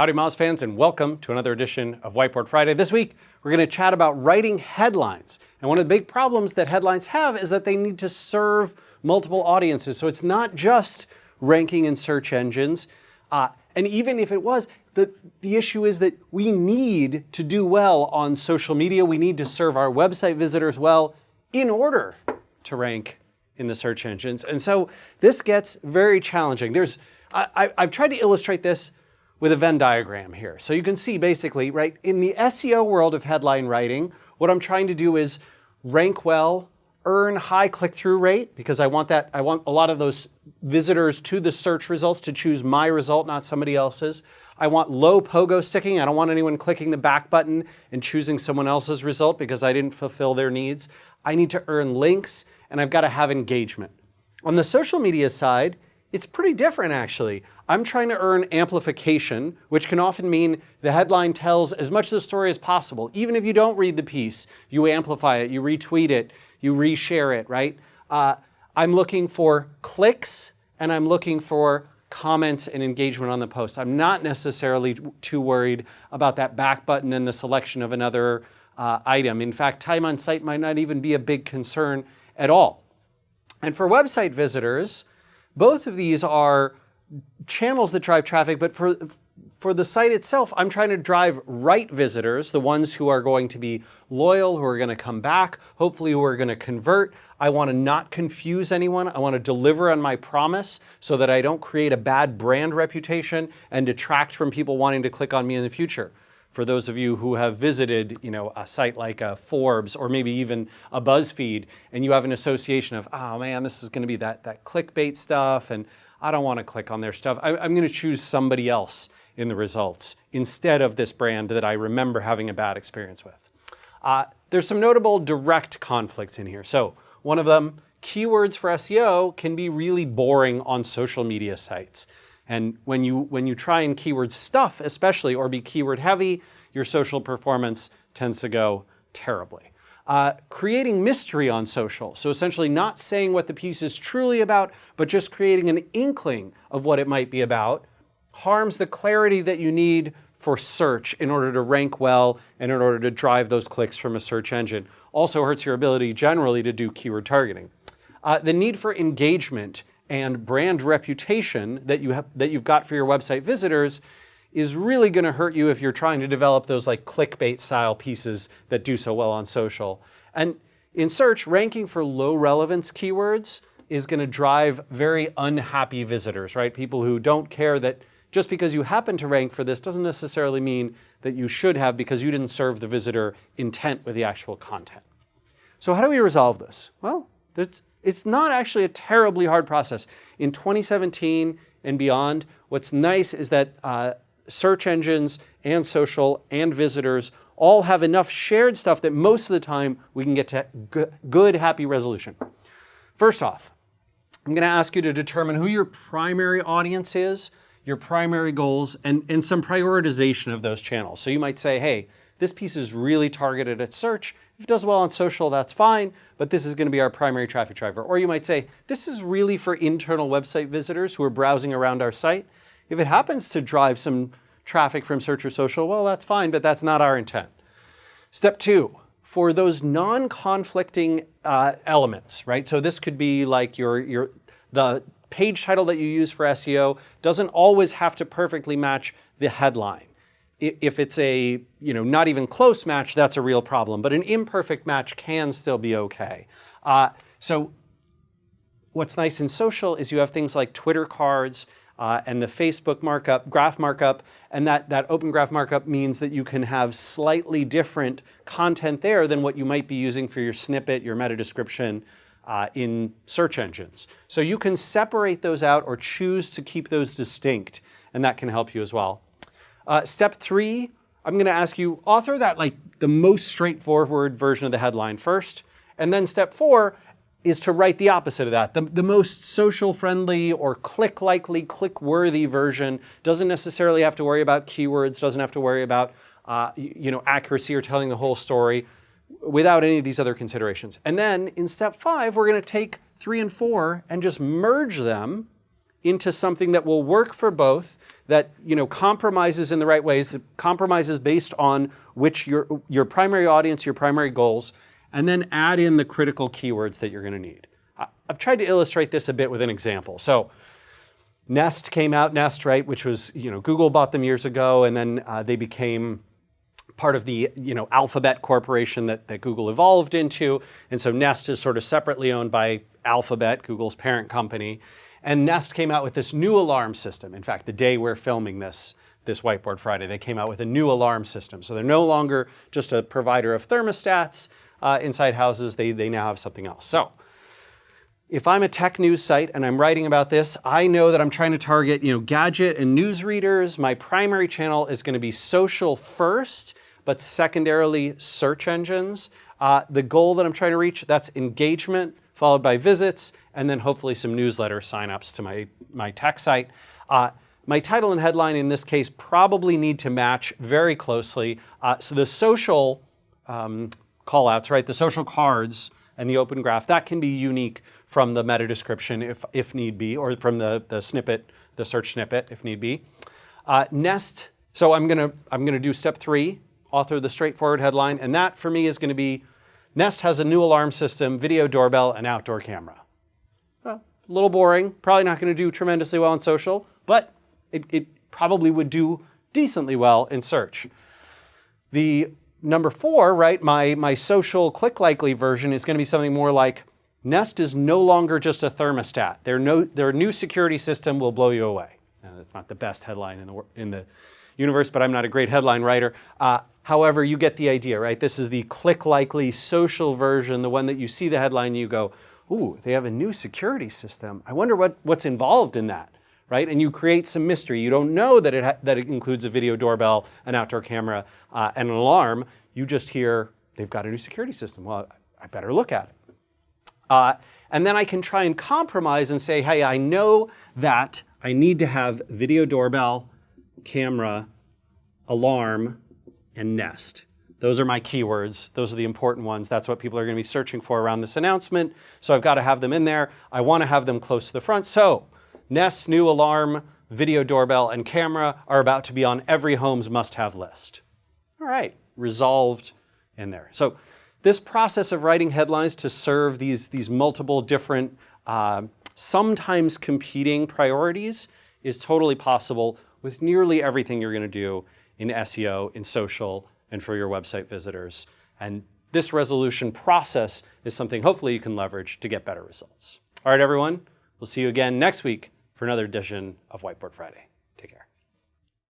Howdy Moz fans, and welcome to another edition of Whiteboard Friday. This week we're going to chat about writing headlines. And one of the big problems that headlines have is that they need to serve multiple audiences. So it's not just ranking in search engines. And even if it was, the issue is that we need to do well on social media. We need to serve our website visitors well in order to rank in the search engines. And so this gets very challenging. I've tried to illustrate this with a Venn diagram here. So you can see basically, right, in the SEO world of headline writing, what I'm trying to do is rank well, earn high click-through rate, because I want a lot of those visitors to the search results to choose my result, not somebody else's. I want low pogo sticking. I don't want anyone clicking the back button and choosing someone else's result because I didn't fulfill their needs. I need to earn links, and I've got to have engagement. On the social media side, it's pretty different actually. I'm trying to earn amplification, which can often mean the headline tells as much of the story as possible. Even if you don't read the piece, you amplify it, you retweet it, you reshare it, right? I'm looking for clicks and I'm looking for comments and engagement on the post. I'm not necessarily too worried about that back button and the selection of another item. In fact, time on site might not even be a big concern at all. And for website visitors, both of these are channels that drive traffic, but for the site itself, I'm trying to drive right visitors, the ones who are going to be loyal, who are going to come back, hopefully who are going to convert. I want to not confuse anyone. I want to deliver on my promise so that I don't create a bad brand reputation and detract from people wanting to click on me in the future. For those of you who have visited, a site like a Forbes or maybe even a BuzzFeed, and you have an association of, oh man, this is going to be that clickbait stuff, and I don't want to click on their stuff. I'm going to choose somebody else in the results instead of this brand that I remember having a bad experience with. There's some notable direct conflicts in here. So one of them, keywords for SEO can be really boring on social media sites. And when you try and keyword stuff especially, or be keyword heavy, your social performance tends to go terribly. Creating mystery on social, so essentially not saying what the piece is truly about, but just creating an inkling of what it might be about, harms the clarity that you need for search in order to rank well and in order to drive those clicks from a search engine. Also hurts your ability generally to do keyword targeting. The need for engagement and brand reputation that you've got for your website visitors is really going to hurt you if you're trying to develop those like clickbait style pieces that do so well on social. And in search, ranking for low relevance keywords is going to drive very unhappy visitors, right? People who don't care that just because you happen to rank for this doesn't necessarily mean that you should have, because you didn't serve the visitor intent with the actual content. So how do we resolve this? Well, it's not actually a terribly hard process. In 2017 and beyond, what's nice is that search engines and social and visitors all have enough shared stuff that most of the time we can get to good, happy resolution. First off, I'm going to ask you to determine who your primary audience is, your primary goals, and some prioritization of those channels. So you might say, hey, this piece is really targeted at search. If it does well on social, that's fine, but this is going to be our primary traffic driver. Or you might say, this is really for internal website visitors who are browsing around our site. If it happens to drive some traffic from search or social, well, that's fine, but that's not our intent. Step two, for those non-conflicting elements, right? So this could be like the page title that you use for SEO doesn't always have to perfectly match the headline. If it's a not even close match, that's a real problem. But an imperfect match can still be okay. So what's nice in social is you have things like Twitter cards and the Facebook markup, graph markup, and that open graph markup means that you can have slightly different content there than what you might be using for your snippet, your meta description in search engines. So you can separate those out or choose to keep those distinct, and that can help you as well. Step three, I'm going to ask you, author that like the most straightforward version of the headline first. And then step four is to write the opposite of that. The most social friendly or click likely, click worthy version doesn't necessarily have to worry about keywords, doesn't have to worry about accuracy or telling the whole story without any of these other considerations. And then in step five, we're going to take 3 and 4 and just merge them into something that will work for both, that compromises in the right ways, compromises based on which your primary audience, your primary goals, and then add in the critical keywords that you're going to need. I've tried to illustrate this a bit with an example. So Nest came out, right, which was, Google bought them years ago, and then they became part of the, Alphabet corporation that Google evolved into. And so Nest is sort of separately owned by Alphabet, Google's parent company. And Nest came out with this new alarm system. In fact, the day we're filming this Whiteboard Friday, they came out with a new alarm system. So they're no longer just a provider of thermostats inside houses. They now have something else. So if I'm a tech news site and I'm writing about this, I know that I'm trying to target, gadget and news readers. My primary channel is going to be social first, but secondarily search engines. The goal that I'm trying to reach, that's engagement, followed by visits, and then hopefully some newsletter signups to my tech site. My title and headline in this case probably need to match very closely. So the social callouts, right, the social cards and the open graph, that can be unique from the meta description if need be, or from the snippet, the search snippet if need be. Nest, so I'm gonna do step 3, author the straightforward headline, and that for me is gonna be, Nest has a new alarm system, video doorbell, and outdoor camera. Well, a little boring, probably not gonna do tremendously well in social, but it probably would do decently well in search. The number 4, right, my social click-likely version is going to be something more like, Nest is no longer just a thermostat. Their new security system will blow you away. Now, that's not the best headline in the universe, but I'm not a great headline writer. However, you get the idea, right? This is the click-likely social version, the one that you see the headline and you go, ooh, they have a new security system. I wonder what's involved in that. Right? And you create some mystery. You don't know that it includes a video doorbell, an outdoor camera, and an alarm. You just hear, they've got a new security system. Well, I better look at it. And then I can try and compromise and say, hey, I know that I need to have video doorbell, camera, alarm, and Nest. Those are my keywords. Those are the important ones. That's what people are going to be searching for around this announcement. So I've got to have them in there. I want to have them close to the front. So Nest's new alarm, video doorbell, and camera are about to be on every home's must-have list. All right, resolved in there. So this process of writing headlines to serve these multiple different, sometimes competing priorities is totally possible with nearly everything you're going to do in SEO, in social, and for your website visitors. And this resolution process is something hopefully you can leverage to get better results. All right, everyone, we'll see you again next week for another edition of Whiteboard Friday. Take care.